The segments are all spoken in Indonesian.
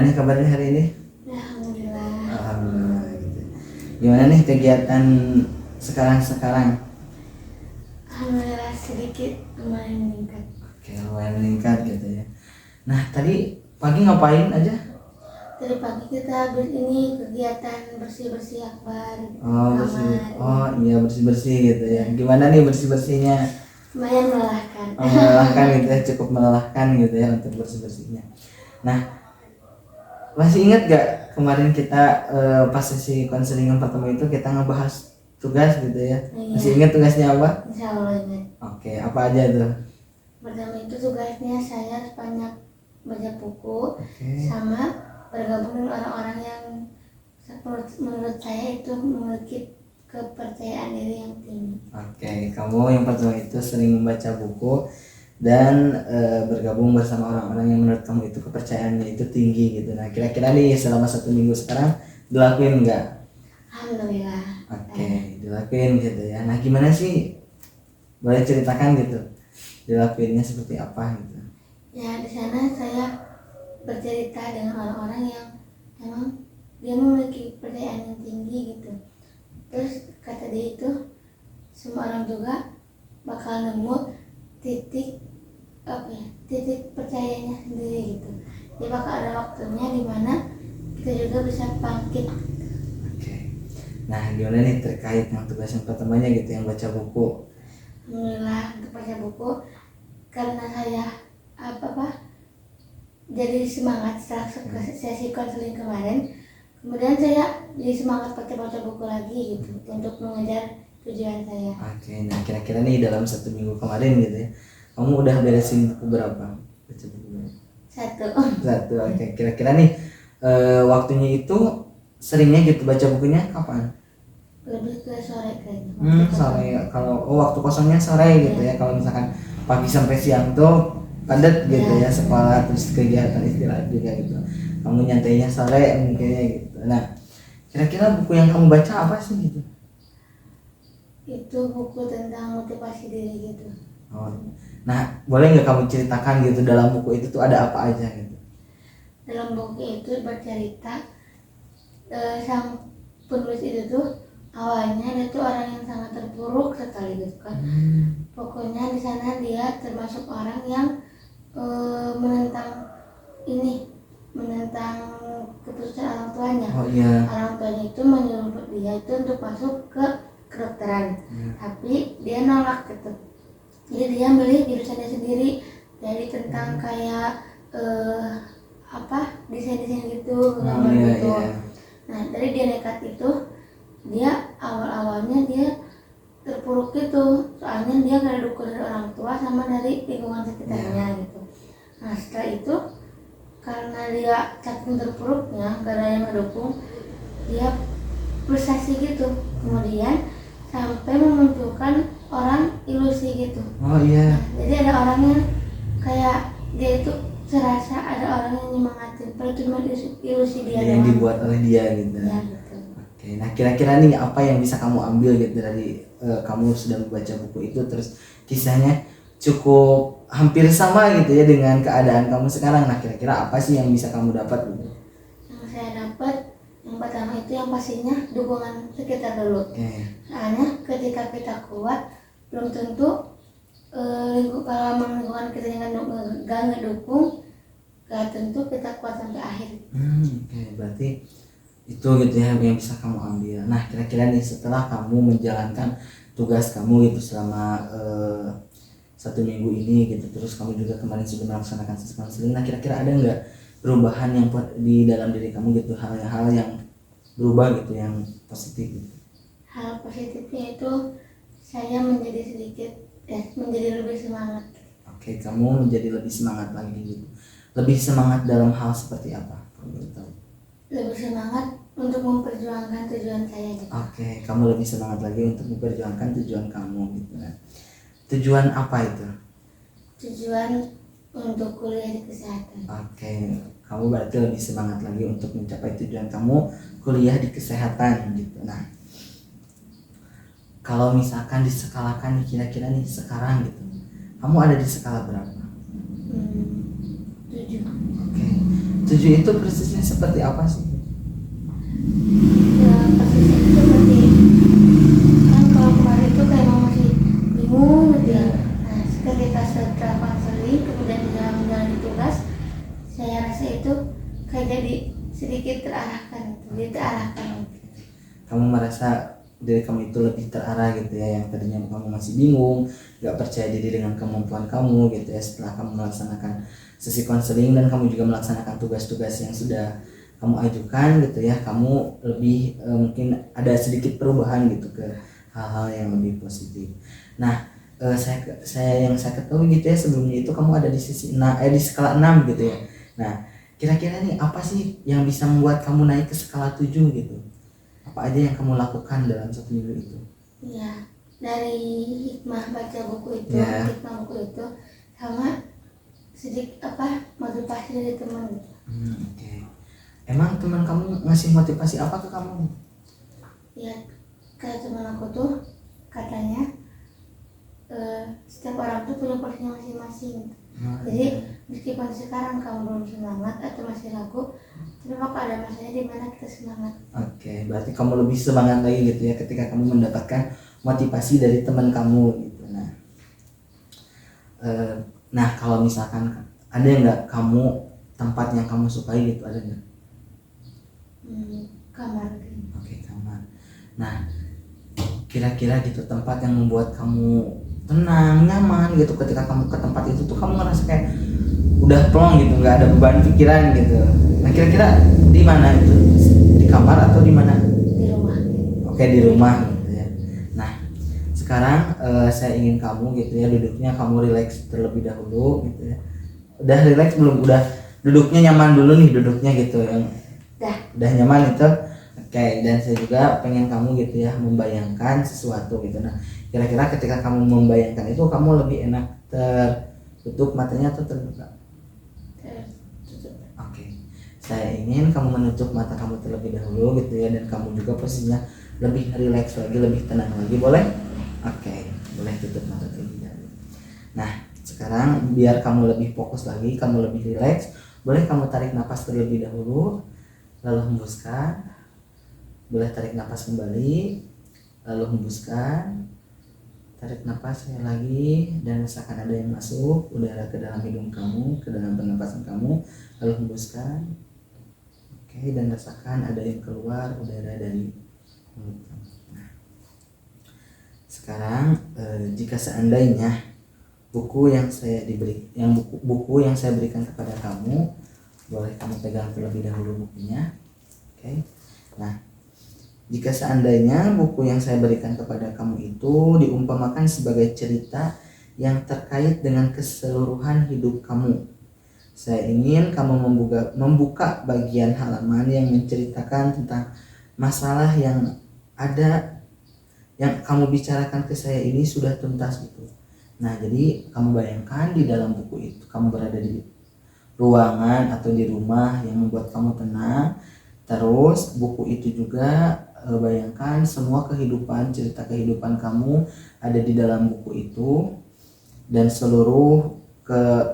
Ini kabarnya hari ini? Alhamdulillah. Alhamdulillah gitu. Gimana nih kegiatan sekarang? Alhamdulillah sedikit lumayan meningkat. Oke, lumayan meningkat gitu ya. Nah, tadi pagi ngapain aja? Dari pagi kita habis ini kegiatan bersih-bersih akbar Oh, bersih. kamar. Oh, iya bersih-bersih gitu ya. Gimana nih bersih-bersihnya? Lumayan melelahkan. Oh, melelahkan gitu ya, cukup melelahkan gitu ya untuk bersih-bersihnya. Nah, masih ingat gak kemarin kita pas sesi konseling yang pertama itu kita ngebahas tugas gitu ya? Iya. Masih ingat tugasnya apa? Insya Allah ingat. Oke, apa aja tuh? Pertama itu tugasnya saya banyak baca buku Oke. sama bergabung dengan orang-orang yang menurut saya itu memiliki kepercayaan diri yang tinggi. Oke, kamu yang pertama itu sering membaca buku dan bergabung bersama orang-orang yang menurut kamu itu kepercayaannya itu tinggi gitu. Nah, kira-kira nih selama 1 minggu sekarang dilakuin nggak? Alhamdulillah. Oke, dilakuin gitu ya. Nah, gimana sih? Boleh ceritakan gitu dilakuinnya seperti apa gitu? Ya di sana saya bercerita dengan orang-orang yang memang dia memiliki kepercayaan yang tinggi gitu. Terus kata dia itu semua orang juga bakal nemu titik percayanya sendiri gitu. Dia bakal ada waktunya di mana kita juga bisa bangkit. Oke. Nah, gimana nih terkait yang tugas yang pertamanya gitu yang baca buku? Alhamdulillah untuk baca buku karena saya jadi semangat setelah sesi konseling kemarin. Kemudian saya jadi semangat baca buku lagi gitu untuk mengejar tujuan saya. Oke, nah kira-kira nih dalam 1 minggu kemarin gitu ya, kamu udah beresin buku berapa? Baca buku berapa? Satu. Oke, kira-kira nih waktunya itu seringnya gitu baca bukunya kapan? Lebih ke sore kayaknya. Sore. Kalau waktu kosongnya sore gitu ya. Kalau misalkan pagi sampai siang tuh padat gitu ya sekolah terus kegiatan istirahat juga gitu. Kamu nyantainya sore mungkinnya gitu. Nah, kira-kira buku yang kamu baca apa sih gitu? Itu buku tentang motivasi diri gitu. Oh. Nah, boleh nggak kamu ceritakan gitu dalam buku itu tuh ada apa aja gitu? Dalam buku itu bercerita sang penulis itu tuh awalnya dia tuh orang yang sangat terpuruk sekali gitu kan. Pokoknya di sana dia termasuk orang yang menentang keputusan orang tuanya. Oh iya. Orang tuanya itu menyuruh dia itu untuk masuk ke kedokteran, tapi dia nolak gitu. Jadi dia milih jurusannya sendiri, jadi tentang kayak desain gitu, gambar gitu. Iya. Nah dari dia nekat itu, dia awalnya dia terpuruk gitu, soalnya dia gak ada dukung dari orang tua sama dari lingkungan sekitarnya gitu. Nah setelah itu karena dia saking terpuruknya gak ada yang ngedukung, dia frustasi gitu, kemudian sampai memunculkan orang ilusi gitu. Oh iya. Nah, jadi ada orang yang kayak dia itu serasa ada orang yang nyemangatin, padahal cuma ilusi dia Yang doang. dibuat oleh dia gitu. Ya gitu. Oke, nah kira-kira nih apa yang bisa kamu ambil gitu dari kamu sudah membaca buku itu terus kisahnya cukup hampir sama gitu ya dengan keadaan kamu sekarang. Nah, kira-kira apa sih yang bisa kamu dapat gitu? Yang saya dapat yang pertama itu yang pastinya dukungan sekitar dulu. Soalnya ketika kita kuat belum tentu kalau lingkungan kita yang gak ngedukung, gak tentu kita kuat sampai akhir. Oke, berarti itu gitu ya yang bisa kamu ambil. Nah, kira-kira nih setelah kamu menjalankan tugas kamu gitu selama 1 minggu ini gitu, terus kamu juga kemarin sudah melaksanakan sesi konseling. Nah, kira-kira ada nggak perubahan yang di dalam diri kamu gitu, hal-hal yang berubah gitu yang positif gitu? Hal positifnya itu saya menjadi lebih semangat. Oke, kamu menjadi lebih semangat lagi gitu. Lebih semangat dalam hal seperti apa? Kamu tahu? Lebih semangat untuk memperjuangkan tujuan saya gitu. Oke, kamu lebih semangat lagi untuk memperjuangkan tujuan kamu gitu kan. Tujuan apa itu? Tujuan untuk kuliah di kesehatan. Oke, kamu berarti lebih semangat lagi untuk mencapai tujuan kamu kuliah di kesehatan gitu. Nah, kalau misalkan diskalakan nih kira-kira nih sekarang gitu, kamu ada di skala berapa? 7. Oke, 7 itu persisnya seperti apa sih? Ya persisnya itu seperti kan kalau kemarin itu kayak emang masih bingung gitu ya. Nah ketika setelah konseling kemudian di dalam menjalani tugas, saya rasa itu kayak jadi sedikit terarahkan gitu, jadi terarahkan. Kamu merasa diri kamu itu lebih terarah gitu ya, yang tadinya kamu masih bingung, gak percaya diri dengan kemampuan kamu gitu ya, setelah kamu melaksanakan sesi konseling dan kamu juga melaksanakan tugas-tugas yang sudah kamu ajukan gitu ya, kamu lebih mungkin ada sedikit perubahan gitu ke hal-hal yang lebih positif. Nah, saya ketahui gitu ya, sebelumnya itu kamu ada di sisi di skala 6 gitu ya. Nah, kira-kira nih apa sih yang bisa membuat kamu naik ke skala 7 gitu? Apa aja yang kamu lakukan dalam 1 minggu itu? Ya dari hikmah baca buku itu, Ya. hikmah buku itu sama sedikit motivasi dari teman gitu. Oke. Emang teman kamu ngasih motivasi apa ke kamu? Ya kayak teman aku tuh katanya setiap orang tuh punya porsinya masing-masing. Jadi meskipun sekarang kamu belum semangat atau masih ragu, tapi bakal ada masanya di mana kita semangat. Oke, berarti kamu lebih semangat lagi gitu ya ketika kamu mendapatkan motivasi dari teman kamu gitu. Nah kalau misalkan ada nggak kamu tempat yang kamu sukai gitu, ada nggak? Kamar. Oke, kamar. Nah kira-kira gitu tempat yang membuat kamu tenang, nyaman gitu, ketika kamu ke tempat itu tuh kamu ngerasa kayak udah plong gitu, nggak ada beban pikiran gitu. Nah kira-kira di mana itu? Di kamar atau di mana? Di rumah. Oke, di rumah gitu ya. Nah sekarang saya ingin kamu gitu ya, duduknya kamu rileks terlebih dahulu gitu ya. Udah rileks belum? Udah duduknya nyaman dulu nih, duduknya gitu yang udah nyaman itu. Oke, dan saya juga pengen kamu gitu ya membayangkan sesuatu gitu. Nah kira-kira ketika kamu membayangkan itu, kamu lebih enak tertutup matanya atau terbuka? Oke, saya ingin kamu menutup mata kamu terlebih dahulu gitu ya, dan kamu juga posisinya lebih rileks lagi, lebih tenang lagi, boleh? Oke, boleh tutup mata terlebih dahulu. Nah sekarang biar kamu lebih fokus lagi, kamu lebih rileks, boleh kamu tarik napas terlebih dahulu, lalu hembuskan. Boleh tarik napas kembali, lalu hembuskan. Tarik napas sekali lagi dan rasakan ada yang masuk udara ke dalam hidung kamu, ke dalam pernapasan kamu, lalu hembuskan. Oke, dan rasakan ada yang keluar udara dari mulut kamu. Nah, sekarang jika seandainya buku yang saya berikan kepada kamu, boleh kamu pegang terlebih dahulu bukunya. Oke. Nah, jika seandainya buku yang saya berikan kepada kamu itu diumpamakan sebagai cerita yang terkait dengan keseluruhan hidup kamu, saya ingin kamu membuka bagian halaman yang menceritakan tentang masalah yang ada, yang kamu bicarakan ke saya ini sudah tuntas gitu. Nah jadi kamu bayangkan di dalam buku itu kamu berada di ruangan atau di rumah yang membuat kamu tenang. Terus buku itu juga bayangkan semua cerita kehidupan kamu ada di dalam buku itu, dan seluruh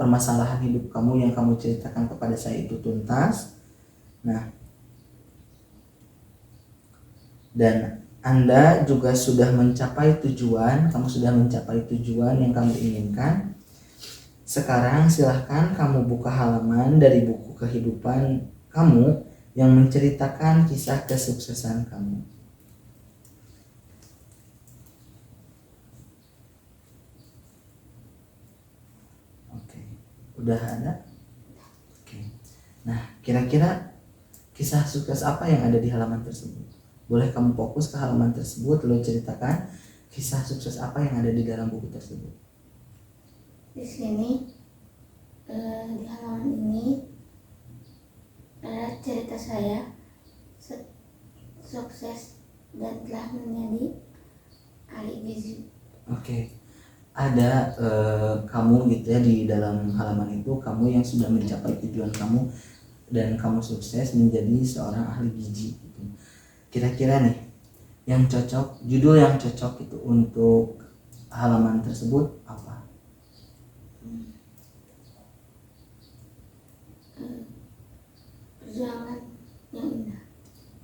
permasalahan hidup kamu yang kamu ceritakan kepada saya itu tuntas. Nah, dan Anda juga sudah mencapai tujuan, kamu sudah mencapai tujuan yang kamu inginkan. Sekarang silahkan kamu buka halaman dari buku kehidupan kamu yang menceritakan kisah kesuksesan kamu. Oke, udah ada? Oke. Nah, kira-kira kisah sukses apa yang ada di halaman tersebut? Boleh kamu fokus ke halaman tersebut lalu ceritakan kisah sukses apa yang ada di dalam buku tersebut. Di sini di halaman ini adalah cerita saya sukses dan telah menjadi ahli gizi. Oke, ada kamu gitu ya di dalam halaman itu, kamu yang sudah mencapai tujuan kamu dan kamu sukses menjadi seorang ahli gizi gitu. Kira-kira nih yang cocok, judul yang cocok itu untuk halaman tersebut apa? yang indah.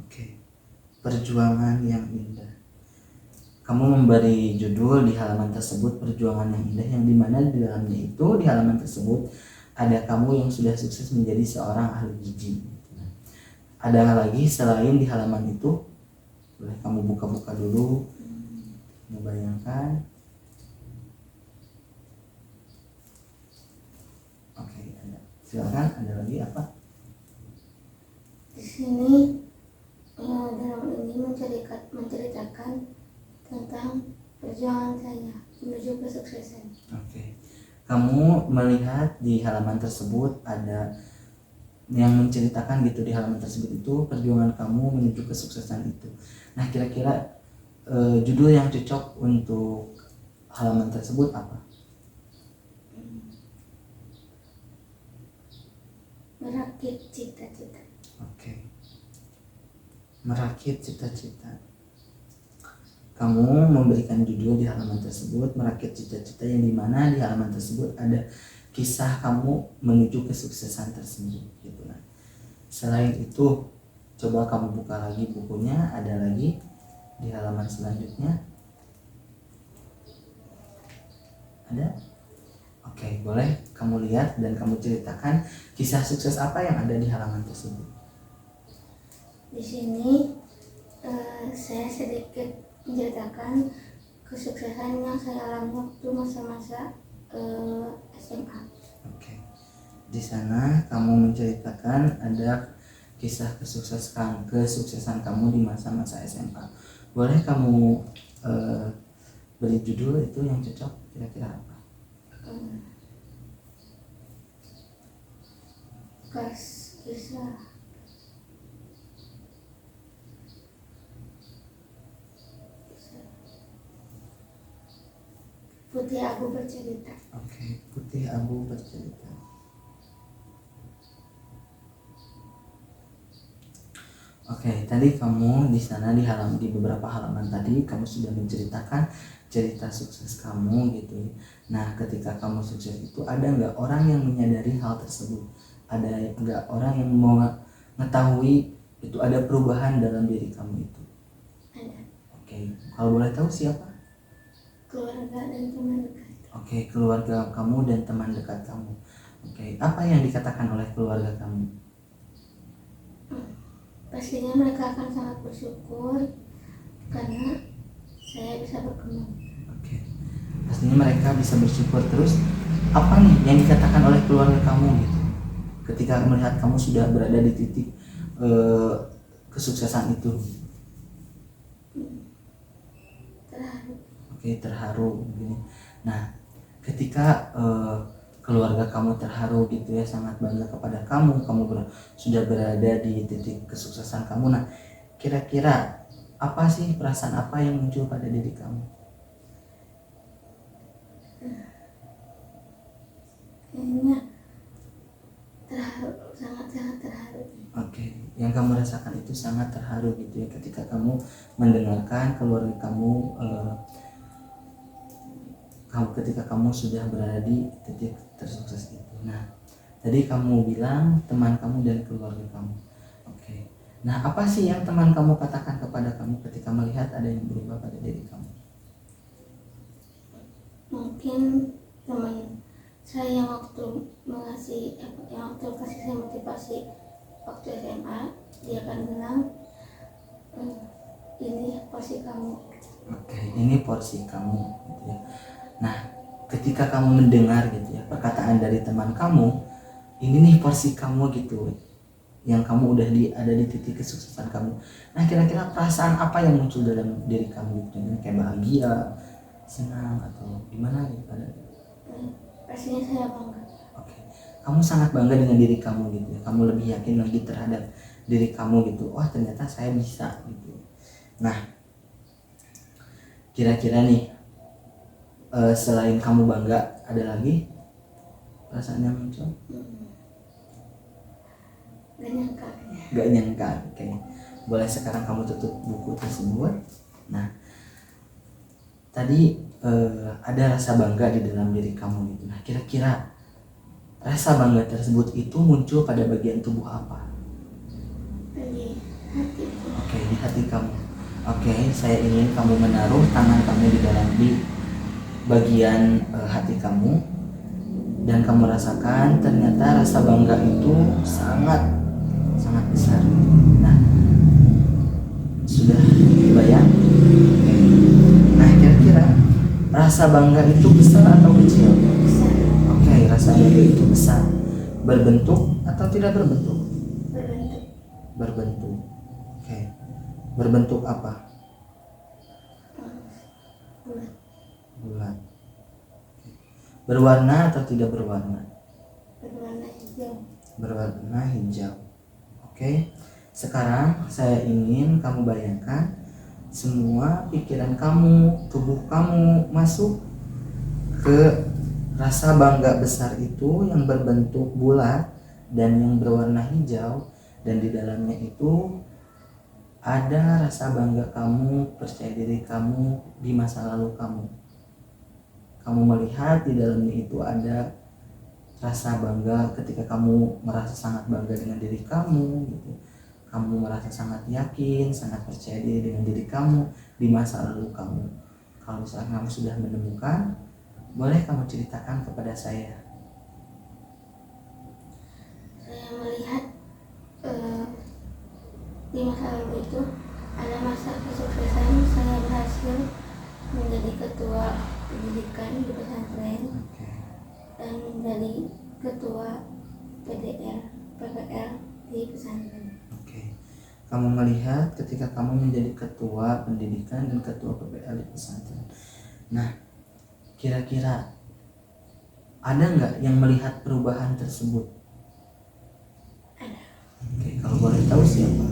Oke. Perjuangan yang indah. Kamu memberi judul di halaman tersebut perjuangan yang indah, yang dimana di dalamnya itu, di halaman tersebut ada kamu yang sudah sukses menjadi seorang ahli gizi. Ada lagi selain di halaman itu? Boleh kamu buka-buka dulu, membayangkan. Oke, ada. Silakan, ada lagi apa? Di sini dalam ini menceritakan tentang perjuangan saya menuju kesuksesan. Oke. Kamu melihat di halaman tersebut ada yang menceritakan gitu, di halaman tersebut itu perjuangan kamu menuju kesuksesan itu. Nah, kira-kira judul yang cocok untuk halaman tersebut apa? Merakit cita-cita. Oke. Merakit cita-cita. Kamu memberikan judul di halaman tersebut merakit cita-cita, yang dimana di halaman tersebut ada kisah kamu menuju kesuksesan tersebut gitu kan. Selain itu, coba kamu buka lagi bukunya, ada lagi di halaman selanjutnya. Ada? Oke, boleh kamu lihat dan kamu ceritakan kisah sukses apa yang ada di halaman tersebut. Di sini saya sedikit menceritakan kesuksesan yang saya alami waktu masa-masa SMA. Oke. Di sana kamu menceritakan ada kisah kesuksesan kamu di masa-masa SMA. Boleh kamu beri judul itu yang cocok, kira-kira apa? Kisah Putih Abu bercerita. Oke, Putih Abu bercerita. Oke, tadi kamu di sana di beberapa halaman tadi kamu sudah menceritakan cerita sukses kamu gitu. Nah, ketika kamu sukses itu ada nggak orang yang menyadari hal tersebut? Ada nggak orang yang mau mengetahui itu ada perubahan dalam diri kamu itu? Ada. Oke, kalau boleh tahu siapa? Keluarga dan teman dekat. Oke, keluarga kamu dan teman dekat kamu. Oke, apa yang dikatakan oleh keluarga kamu? Pastinya mereka akan sangat bersyukur karena saya bisa berkembang. Oke, pastinya mereka bisa bersyukur. Terus apa nih yang dikatakan oleh keluarga kamu gitu ketika melihat kamu sudah berada di titik kesuksesan itu? Terharu. Oke, terharu begini. Nah, ketika keluarga kamu terharu gitu ya, sangat bangga kepada kamu sudah berada di titik kesuksesan kamu. Nah, kira-kira apa sih perasaan apa yang muncul pada diri kamu? Kayaknya terharu, sangat-sangat terharu. Oke, yang kamu rasakan itu sangat terharu gitu ya ketika kamu mendengarkan keluarga kamu ketika kamu sudah berada di titik tersukses itu. Nah, tadi kamu bilang teman kamu dan keluarga kamu. Oke. Nah, apa sih yang teman kamu katakan kepada kamu ketika melihat ada yang berubah pada diri kamu? Mungkin teman saya yang waktu kasih saya motivasi waktu SMA, dia akan bilang ini porsi kamu. Oke, ini porsi kamu gitu ya. Nah, ketika kamu mendengar gitu ya perkataan dari teman kamu, ini nih porsi kamu gitu, yang kamu udah ada di titik kesuksesan kamu. Nah, kira-kira perasaan apa yang muncul dalam diri kamu gitu? Kayak bahagia, senang atau gimana gitu? Pastinya saya bangga. Oke, kamu sangat bangga dengan diri kamu gitu ya. Kamu lebih yakin lagi terhadap diri kamu gitu. Wah, ternyata saya bisa gitu. Nah, kira-kira nih selain kamu bangga, ada lagi perasaan yang muncul? Gak nyangka. Oke, boleh sekarang kamu tutup buku tersebut. Nah, tadi ada rasa bangga di dalam diri kamu gitu. Nah, kira-kira rasa bangga tersebut itu muncul pada bagian tubuh apa? Bagian di hati. Oke, di hati kamu. Oke, saya ingin kamu menaruh tangan kamu di bagian hati kamu, dan kamu rasakan ternyata rasa bangga itu sangat sangat besar. Nah, sudah bayang? Oke. Nah, kira-kira rasa bangga itu besar atau kecil? Besar. Oke, rasa bangga itu besar. Berbentuk atau tidak berbentuk? Berbentuk. Berbentuk. Oke. Berbentuk apa? Bulat. Bulat. Berwarna atau tidak berwarna? Berwarna hijau. Berwarna hijau. Oke. Sekarang saya ingin kamu bayangkan semua pikiran kamu, tubuh kamu masuk ke rasa bangga besar itu yang berbentuk bulat dan yang berwarna hijau, dan di dalamnya itu ada rasa bangga kamu, percaya diri kamu di masa lalu kamu. Kamu melihat di dalamnya itu ada rasa bangga ketika kamu merasa sangat bangga dengan diri kamu gitu. Kamu merasa sangat yakin, sangat percaya diri dengan diri kamu di masa lalu kamu. Kalau misalnya kamu sudah menemukan, boleh kamu ceritakan kepada saya. Saya melihat di masa lalu itu ada masa kesuksesan saya berhasil menjadi ketua pendidikan di pesantren Oke. dan menjadi ketua PPL di pesantren. Oke. Kamu melihat ketika kamu menjadi ketua pendidikan dan ketua PPL di pesantren. Nah, kira-kira ada nggak yang melihat perubahan tersebut? Ada Oke, kalau boleh tahu siapa?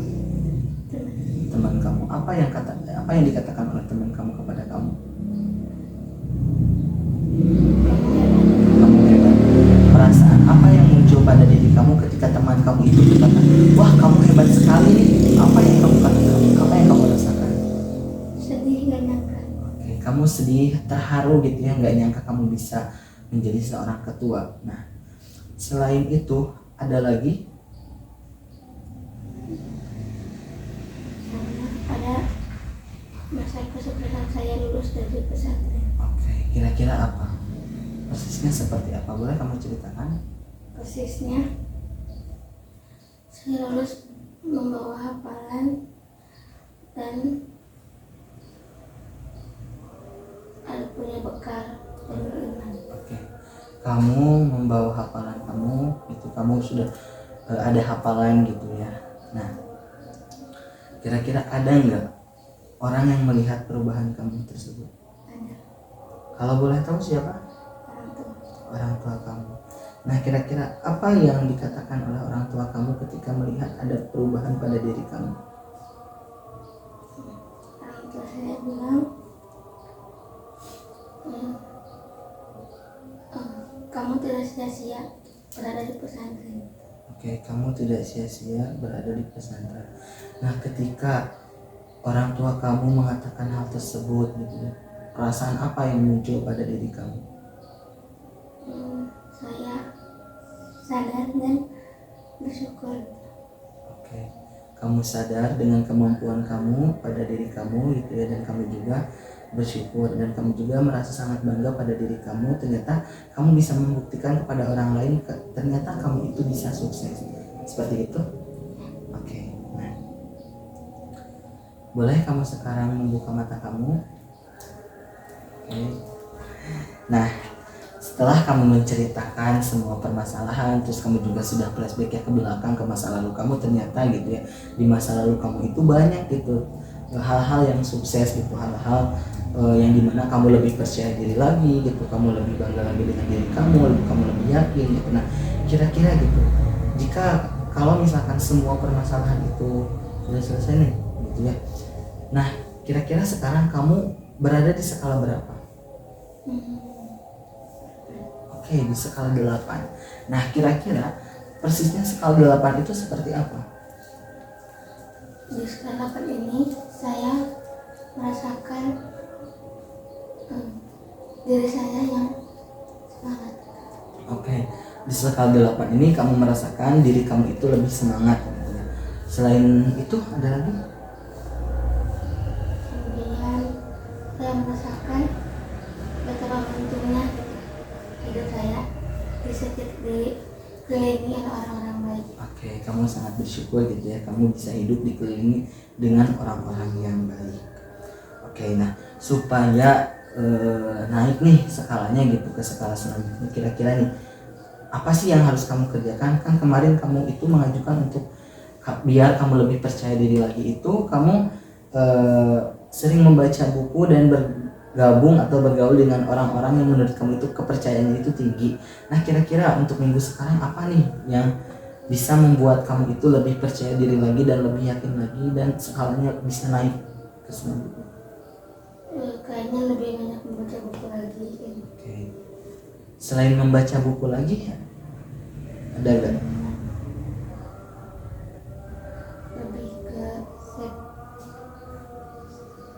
teman. Teman kamu. Apa yang dikatakan oleh teman kamu kepada kamu? Kamu hebat. Perasaan apa yang muncul pada diri kamu ketika teman kamu itu berkata, wah kamu hebat sekali? Apa yang kamu katakan? Apa yang kamu rasakan? Sedih gak nyangka. Oke, kamu sedih, terharu gitu ya, nggak nyangka kamu bisa menjadi seorang ketua. Nah, selain itu ada lagi? Sama ada masa kesuksesan saya lulus dari pesantren. Oke, kira-kira apa? Persisnya seperti apa? Boleh kamu ceritakan? Persisnya saya lulus membawa hafalan dan ada punya bekal dan beriman. Oke, kamu membawa hafalan kamu, itu kamu sudah ada hafalan gitu ya. Nah, kira-kira ada nggak orang yang melihat perubahan kamu tersebut? Ada Kalau boleh tahu siapa? orang tua. Orang tua kamu. Nah, kira-kira apa yang dikatakan oleh orang tua kamu ketika melihat ada perubahan pada diri kamu? Orang tua saya bilang, kamu tidak sia-sia berada di pesantren. Oke, kamu tidak sia-sia berada di pesantren. Nah, ketika orang tua kamu mengatakan hal tersebut gitu ya, perasaan apa yang muncul pada diri kamu? Saya sadar dan bersyukur. Oke, kamu sadar dengan kemampuan kamu pada diri kamu gitu ya, dan kamu juga bersyukur, dan kamu juga merasa sangat bangga pada diri kamu. Ternyata kamu bisa membuktikan kepada orang lain ternyata kamu itu bisa sukses. Seperti itu. Oke. Nah, boleh kamu sekarang membuka mata kamu? Oke. Nah, setelah kamu menceritakan semua permasalahan, terus kamu juga sudah flashback ya ke belakang ke masa lalu kamu, ternyata gitu ya, di masa lalu kamu itu banyak gitu hal-hal yang sukses gitu, hal-hal yang dimana kamu lebih percaya diri lagi gitu, kamu lebih bangga lagi dengan diri kamu lebih yakin gitu. Nah, kira-kira gitu, jika kalau misalkan semua permasalahan itu sudah selesai nih gitu ya, nah kira-kira sekarang kamu berada di skala berapa? Oke, di skala 8. Nah, kira-kira persisnya skala 8 itu seperti apa? Di skala 8 ini saya merasakan diri saya yang semangat. Oke, di skala 8 ini kamu merasakan diri kamu itu lebih semangat gitu ya. Selain itu ada lagi? Kemudian saya merasakan betapa beruntungnya hidup saya dikelilingi oleh orang-orang baik. Oke, kamu sangat bersyukur gitu ya, kamu bisa hidup dikelilingi dengan orang-orang yang baik. Oke, nah supaya naik nih skalanya gitu ke skala selanjutnya, kira-kira nih apa sih yang harus kamu kerjakan? Kan kemarin kamu itu mengajukan untuk biar kamu lebih percaya diri lagi, itu kamu sering membaca buku dan bergabung atau bergaul dengan orang-orang yang menurut kamu itu kepercayaannya itu tinggi. Nah kira-kira untuk minggu sekarang apa nih yang bisa membuat kamu itu lebih percaya diri lagi dan lebih yakin lagi dan skalanya bisa naik ke selanjutnya? Kayaknya lebih banyak membaca buku lagi gitu. Oke. Selain membaca buku lagi ada gak? Lebih ke set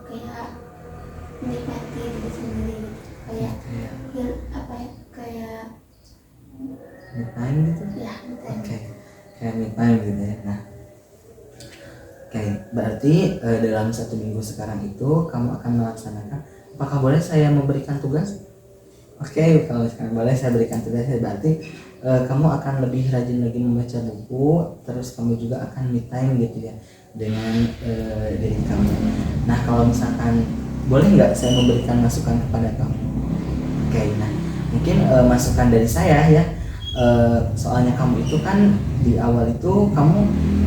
kayak menikmati diri sendiri gitu. Kayak apa ya, kayak Me time gitu? ya betul. Oke, kayak me time gitu ya. Nah, oke, berarti dalam 1 minggu sekarang itu kamu akan melaksanakan. Apakah boleh saya memberikan tugas? Oke, kalau sekarang boleh saya berikan tugas, berarti kamu akan lebih rajin lagi membaca buku, terus kamu juga akan me time gitu ya dengan diri kamu. Nah, kalau misalkan boleh nggak saya memberikan masukan kepada kamu? Oke, nah mungkin masukan dari saya ya. Soalnya kamu itu kan di awal itu kamu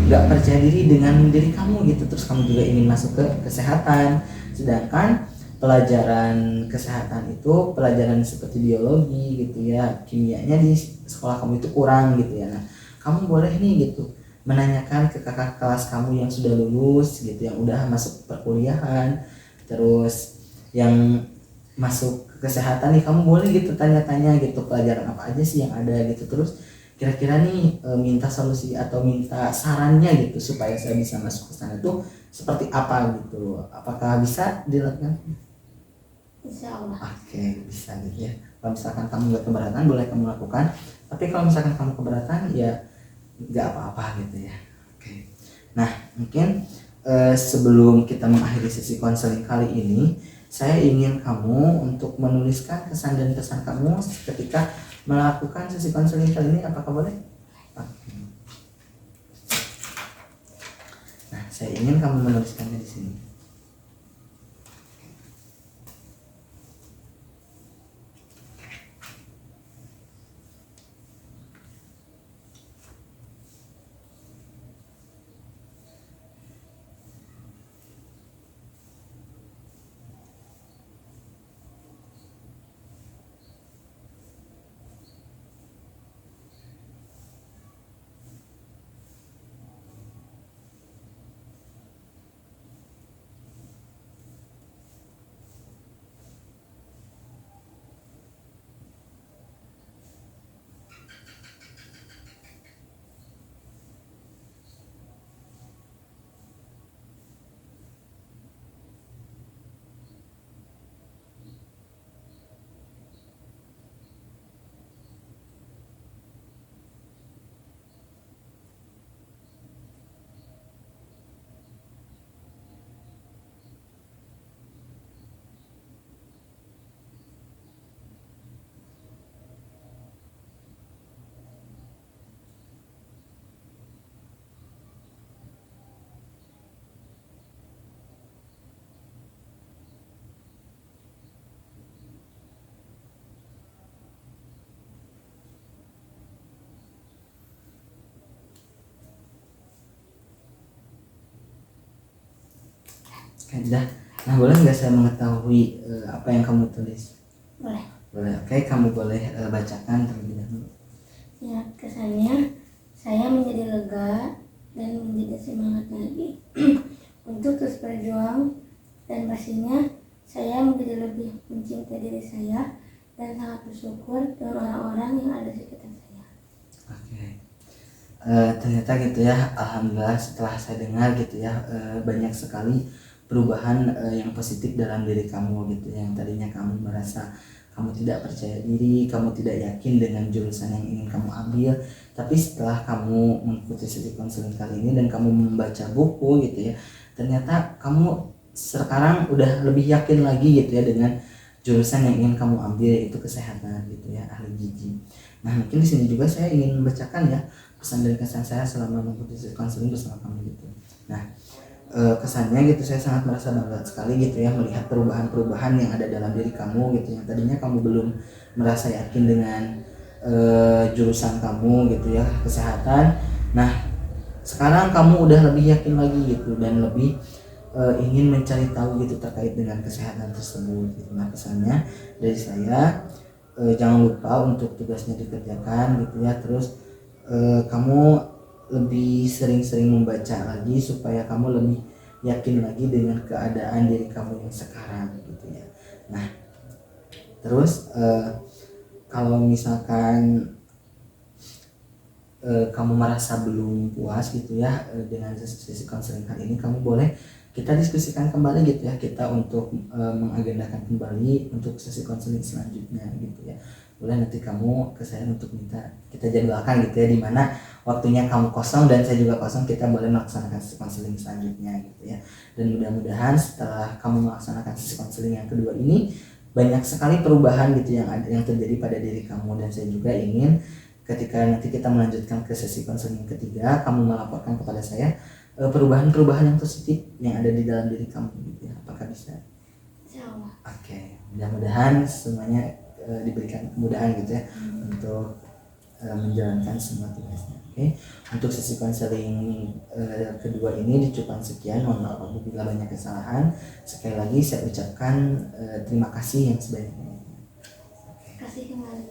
nggak percaya diri dengan diri kamu gitu, terus kamu juga ingin masuk ke kesehatan, sedangkan pelajaran kesehatan itu pelajaran seperti biologi gitu ya, kimianya di sekolah kamu itu kurang gitu ya. Nah kamu boleh nih gitu menanyakan ke kakak kelas kamu yang sudah lulus gitu, yang udah masuk perkuliahan, terus yang masuk ke kesehatan nih, kamu boleh gitu tanya-tanya gitu pelajaran apa aja sih yang ada gitu, terus kira-kira nih minta solusi atau minta sarannya gitu supaya saya bisa masuk ke sana tuh seperti apa gitu. Apakah bisa dilakukan? Insya Allah. Oke, bisa gitu ya. Kalau misalkan kamu nggak keberatan boleh kamu lakukan, tapi kalau misalkan kamu keberatan ya nggak apa-apa gitu ya. Oke, nah mungkin sebelum kita mengakhiri sesi konseling kali ini, saya ingin kamu untuk menuliskan kesan dan pesan kamu ketika melakukan sesi konseling kali ini. Apakah boleh? Oke. Nah, saya ingin kamu menuliskannya di sini. Dah. Nah, boleh nggak saya mengetahui apa yang kamu tulis? Boleh. Boleh. Oke, kamu boleh bacakan terlebih dahulu. Ya, kesannya saya menjadi lega dan menjadi semangat lagi untuk terus berjuang, dan pastinya saya menjadi lebih mencintai diri saya dan sangat bersyukur dengan orang-orang yang ada di sekitar saya. Oke. Ternyata gitu ya, alhamdulillah setelah saya dengar gitu ya, banyak sekali perubahan yang positif dalam diri kamu gitu, yang tadinya kamu merasa kamu tidak percaya diri, kamu tidak yakin dengan jurusan yang ingin kamu ambil. Tapi setelah kamu mengikuti sesi konseling kali ini dan kamu membaca buku gitu ya, ternyata kamu sekarang udah lebih yakin lagi gitu ya dengan jurusan yang ingin kamu ambil, yaitu kesehatan gitu ya, ahli gizi. Nah mungkin di sini juga saya ingin membacakan ya pesan dan kesan saya selama mengikuti konseling bersama kamu gitu. Nah kesannya gitu, saya sangat merasa bangga sekali gitu ya melihat perubahan-perubahan yang ada dalam diri kamu gitu. Yang tadinya kamu belum merasa yakin dengan jurusan kamu gitu ya, kesehatan. Nah sekarang kamu udah lebih yakin lagi gitu dan lebih ingin mencari tahu gitu terkait dengan kesehatan tersebut gitu. Nah pesannya dari saya, jangan lupa untuk tugasnya dikerjakan gitu ya. Terus kamu lebih sering-sering membaca lagi supaya kamu lebih yakin lagi dengan keadaan diri kamu yang sekarang gitu ya. Nah terus kalau misalkan kamu merasa belum puas gitu ya dengan sesi konseling kali ini, kamu boleh kita diskusikan kembali gitu ya, kita untuk mengagendakan kembali untuk sesi konseling selanjutnya gitu ya. Boleh nanti kamu ke saya untuk minta kita jadwalkan gitu ya, dimana waktunya kamu kosong dan saya juga kosong, kita boleh melaksanakan sesi konseling selanjutnya gitu ya. Dan mudah-mudahan setelah kamu melaksanakan sesi konseling yang kedua ini, banyak sekali perubahan gitu yang terjadi pada diri kamu. Dan saya juga ingin ketika nanti kita melanjutkan ke sesi konseling yang ketiga, kamu melaporkan kepada saya perubahan-perubahan yang positif yang ada di dalam diri kamu gitu ya. Apakah bisa? Insyaallah. Oke, mudah-mudahan semuanya diberikan kemudahan gitu ya untuk menjalankan semua tugasnya. Oke, untuk sesi konseling kedua ini dicukupan sekian. Mohon maaf apabila banyak kesalahan. Sekali lagi saya ucapkan terima kasih yang sebanyak-banyaknya. Kasih kembali.